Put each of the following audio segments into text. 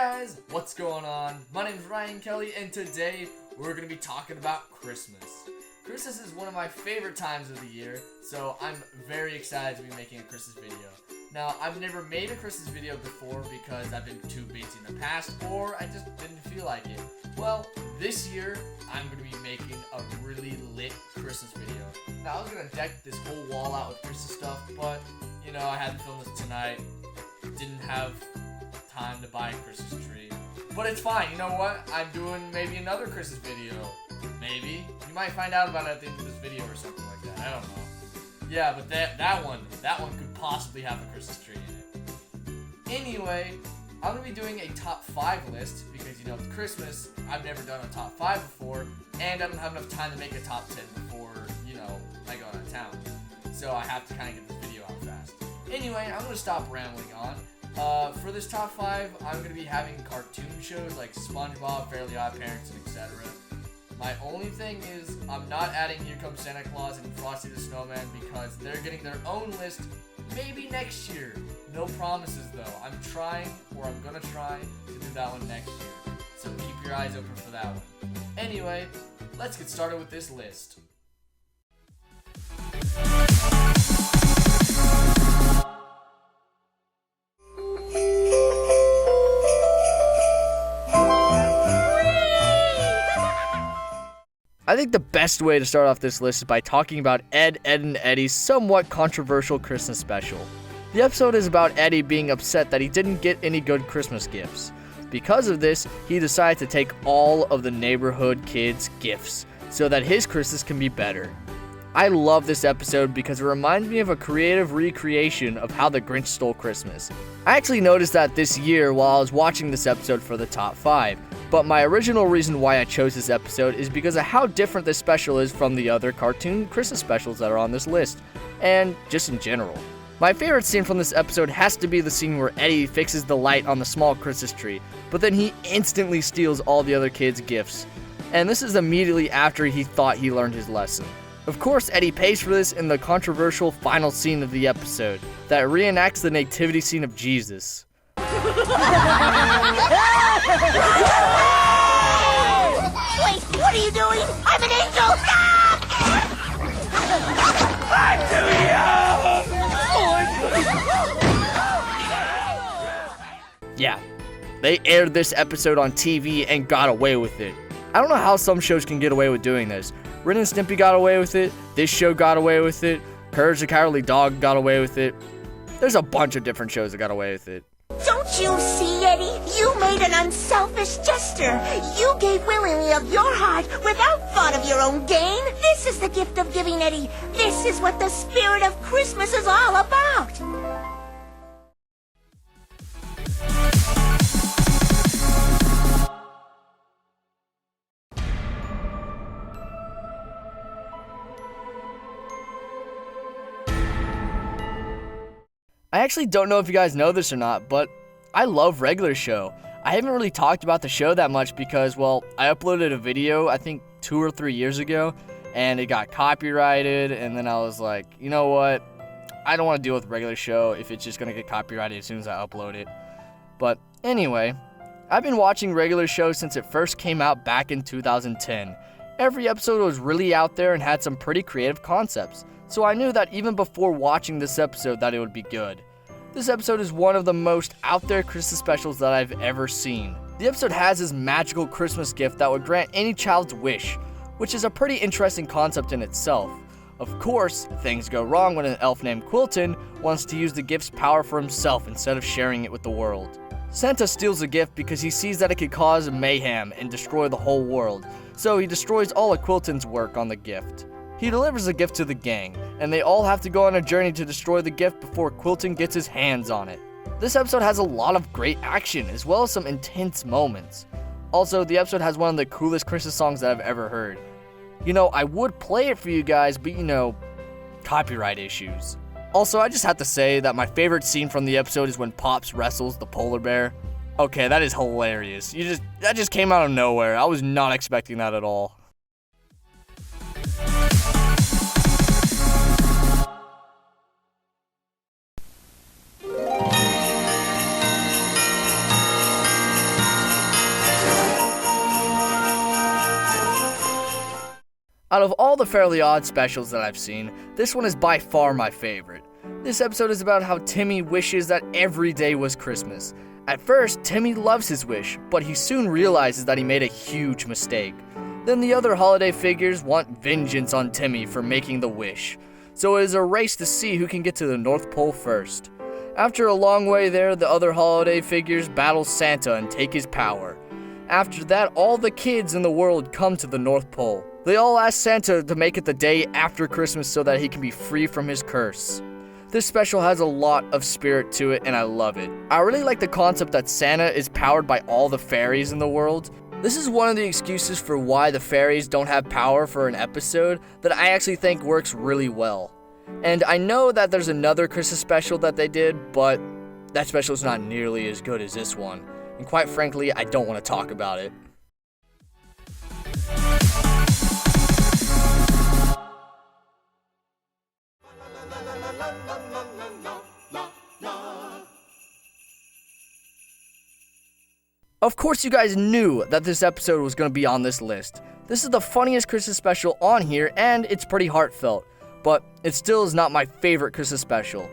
guys, what's going on? My name is Ryan Kelly, and today we're going to be talking about Christmas. Christmas is one of my favorite times of the year, so I'm very excited to be making a Christmas video. Now, I've never made a Christmas video before because I've been too busy in the past, or I just didn't feel like it. Well, this year, I'm going to be making a really lit Christmas video. Now, I was going to deck this whole wall out with Christmas stuff, but, you know, I had to film this tonight. Didn't have time to buy a Christmas tree. But it's fine, you know what? I'm doing maybe another Christmas video. Maybe. You might find out about it at the end of this video or something like that. I don't know. Yeah, but that one could possibly have a Christmas tree in it. Anyway, I'm going to be doing a top 5 list because, you know, it's Christmas. I've never done a top 5 before, and I don't have enough time to make a top 10 before, you know, I go out of town. So I have to kind of get this video out fast. Anyway, I'm going to stop rambling on. For this top 5, I'm going to be having cartoon shows like SpongeBob, OddParents, and etc. My only thing is, I'm not adding Here Comes Santa Claus and Frosty the Snowman because they're getting their own list maybe next year. No promises though. I'm trying, or I'm going to try to do that one next year. So keep your eyes open for that one. Anyway, let's get started with this list. I think the best way to start off this list is by talking about Ed, and Eddy's somewhat controversial Christmas special. The episode is about Eddy being upset that he didn't get any good Christmas gifts. Because of this, he decided to take all of the neighborhood kids' gifts so that his Christmas can be better. I love this episode because it reminds me of a creative recreation of how the Grinch stole Christmas. I actually noticed that this year while I was watching this episode for the top 5. But my original reason why I chose this episode is because of how different this special is from the other cartoon Christmas specials that are on this list, and just in general. My favorite scene from this episode has to be the scene where Eddy fixes the light on the small Christmas tree, but then he instantly steals all the other kids' gifts. And this is immediately after he thought he learned his lesson. Of course, Eddy pays for this in the controversial final scene of the episode that reenacts the nativity scene of Jesus. Wait, what are you doing? I'm an angel! I'm too young! Yeah, they aired this episode on TV and got away with it. I don't know how some shows can get away with doing this. Ren and Stimpy got away with it, this show got away with it, Courage the Cowardly Dog got away with it. There's a bunch of different shows that got away with it. Don't you see, Eddy? You made an unselfish gesture. You gave willingly of your heart without thought of your own gain. This is the gift of giving, Eddy. This is what the spirit of Christmas is all about. I actually don't know if you guys know this or not, but I love Regular Show. I haven't really talked about the show that much because, well, I uploaded a video, I think 2 or 3 years ago, and it got copyrighted, and then I was like, you know what? I don't want to deal with Regular Show if it's just going to get copyrighted as soon as I upload it. But anyway, I've been watching Regular Show since it first came out back in 2010. Every episode was really out there and had some pretty creative concepts. So I knew that even before watching this episode that it would be good. This episode is one of the most out there Christmas specials that I've ever seen. The episode has this magical Christmas gift that would grant any child's wish, which is a pretty interesting concept in itself. Of course, things go wrong when an elf named Quilton wants to use the gift's power for himself instead of sharing it with the world. Santa steals the gift because he sees that it could cause mayhem and destroy the whole world, so he destroys all of Quilton's work on the gift. He delivers the gift to the gang, and they all have to go on a journey to destroy the gift before Quilton gets his hands on it. This episode has a lot of great action, as well as some intense moments. Also, the episode has one of the coolest Christmas songs that I've ever heard. You know, I would play it for you guys, but you know, copyright issues. Also, I just have to say that my favorite scene from the episode is when Pops wrestles the polar bear. Okay, that is hilarious. That just came out of nowhere. I was not expecting that at all. Out of all the Fairly Odd specials that I've seen, this one is by far my favorite. This episode is about how Timmy wishes that every day was Christmas. At first, Timmy loves his wish, but he soon realizes that he made a huge mistake. Then the other holiday figures want vengeance on Timmy for making the wish. So it is a race to see who can get to the North Pole first. After a long way there, the other holiday figures battle Santa and take his power. After that, all the kids in the world come to the North Pole. They all ask Santa to make it the day after Christmas so that he can be free from his curse. This special has a lot of spirit to it and I love it. I really like the concept that Santa is powered by all the fairies in the world. This is one of the excuses for why the fairies don't have power for an episode that I actually think works really well. And I know that there's another Christmas special that they did, but that special is not nearly as good as this one. And quite frankly, I don't want to talk about it. Of course you guys knew that this episode was going to be on this list. This is the funniest Christmas special on here and it's pretty heartfelt, but it still is not my favorite Christmas special.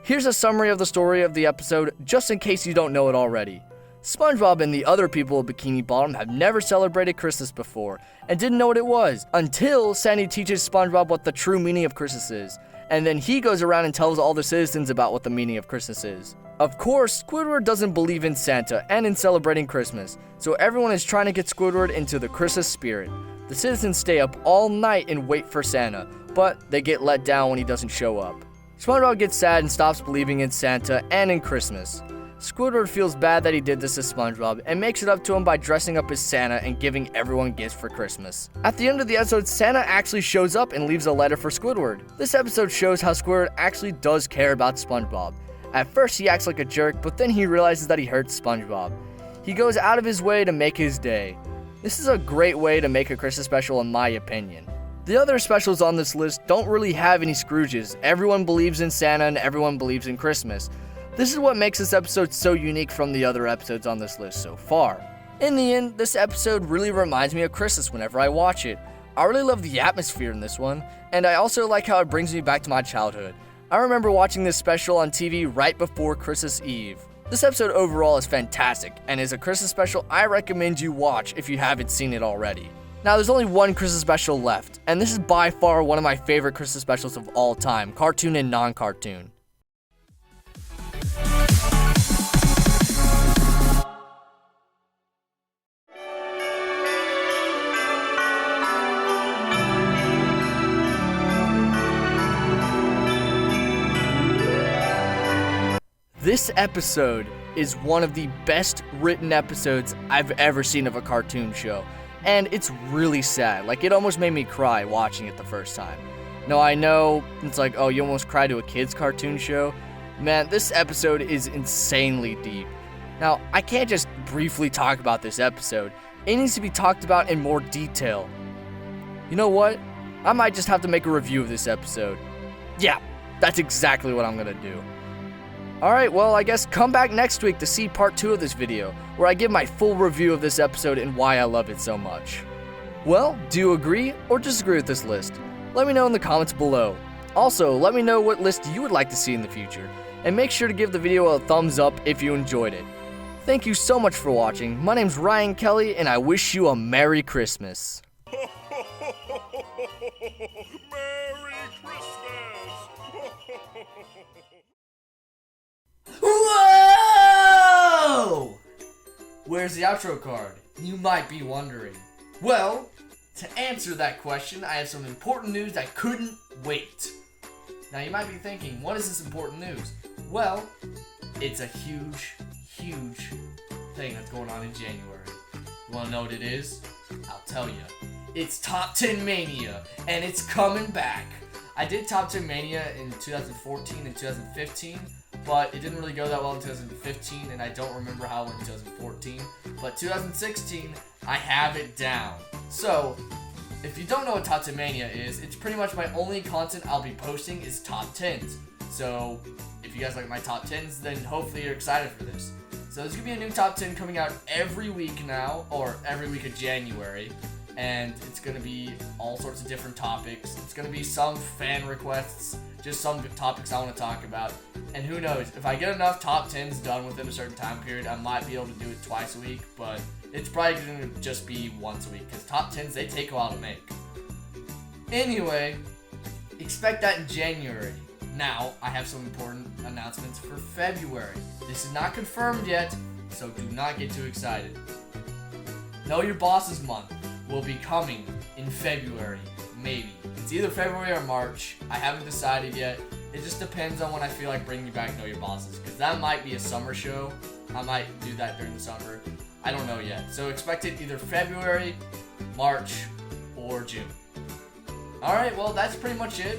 Here's a summary of the story of the episode just in case you don't know it already. SpongeBob and the other people of Bikini Bottom have never celebrated Christmas before and didn't know what it was until Sandy teaches SpongeBob what the true meaning of Christmas is, and then he goes around and tells all the citizens about what the meaning of Christmas is. Of course, Squidward doesn't believe in Santa and in celebrating Christmas, so everyone is trying to get Squidward into the Christmas spirit. The citizens stay up all night and wait for Santa, but they get let down when he doesn't show up. SpongeBob gets sad and stops believing in Santa and in Christmas. Squidward feels bad that he did this to SpongeBob and makes it up to him by dressing up as Santa and giving everyone gifts for Christmas. At the end of the episode, Santa actually shows up and leaves a letter for Squidward. This episode shows how Squidward actually does care about SpongeBob. At first he acts like a jerk, but then he realizes that he hurts SpongeBob. He goes out of his way to make his day. This is a great way to make a Christmas special in my opinion. The other specials on this list don't really have any Scrooges. Everyone believes in Santa and everyone believes in Christmas. This is what makes this episode so unique from the other episodes on this list so far. In the end, this episode really reminds me of Christmas whenever I watch it. I really love the atmosphere in this one, and I also like how it brings me back to my childhood. I remember watching this special on TV right before Christmas Eve. This episode overall is fantastic, and is a Christmas special I recommend you watch if you haven't seen it already. Now there's only one Christmas special left, and this is by far one of my favorite Christmas specials of all time, cartoon and non-cartoon. This episode is one of the best written episodes I've ever seen of a cartoon show, and it's really sad. Like, it almost made me cry watching it the first time. Now, I know it's like, oh, you almost cried to a kid's cartoon show. Man, this episode is insanely deep. Now, I can't just briefly talk about this episode. It needs to be talked about in more detail. You know what? I might just have to make a review of this episode. Yeah, that's exactly what I'm gonna do. Alright, well, I guess come back next week to see part 2 of this video, where I give my full review of this episode and why I love it so much. Well, do you agree or disagree with this list? Let me know in the comments below. Also, let me know what list you would like to see in the future, and make sure to give the video a thumbs up if you enjoyed it. Thank you so much for watching. My name's Ryan Kelly, and I wish you a Merry Christmas. Merry Christmas! Whoa! Where's the outro card? You might be wondering. Well, to answer that question, I have some important news that couldn't wait. Now you might be thinking, what is this important news? Well, it's a huge thing that's going on in January. You wanna know what it is? I'll tell you. It's Top 10 Mania, and it's coming back. I did Top 10 Mania in 2014 and 2015, but it didn't really go that well in 2015, and I don't remember how it went in 2014. But 2016, I have it down. So, if you don't know what Top 10 Mania is, it's pretty much my only content I'll be posting is Top 10s. So, if you guys like my Top 10s, then hopefully you're excited for this. So there's going to be a new Top 10 coming out every week now, or every week of January. and it's gonna be all sorts of different topics. It's gonna be some fan requests, just some topics I want to talk about. And who knows, if I get enough top 10s done within a certain time period, I might be able to do it twice a week, but it's probably gonna just be once a week, because top 10s, they take a while to make. Anyway, expect that in January. Now, I have some important announcements for February. This is not confirmed yet, so do not get too excited. Know Your Bosses month will be coming in February, maybe. It's either February or March. I haven't decided yet. It just depends on when I feel like bringing back Know Your Bosses, because that might be a summer show. I might do that during the summer. I don't know yet. So expect it either February, March, or June. Alright, well, that's pretty much it.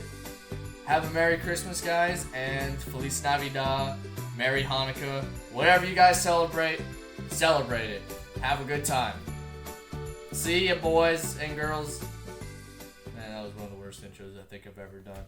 Have a Merry Christmas, guys, and Feliz Navidad, Merry Hanukkah. Whatever you guys celebrate, celebrate it. Have a good time. See ya, boys and girls. Man, that was one of the worst intros I think I've ever done.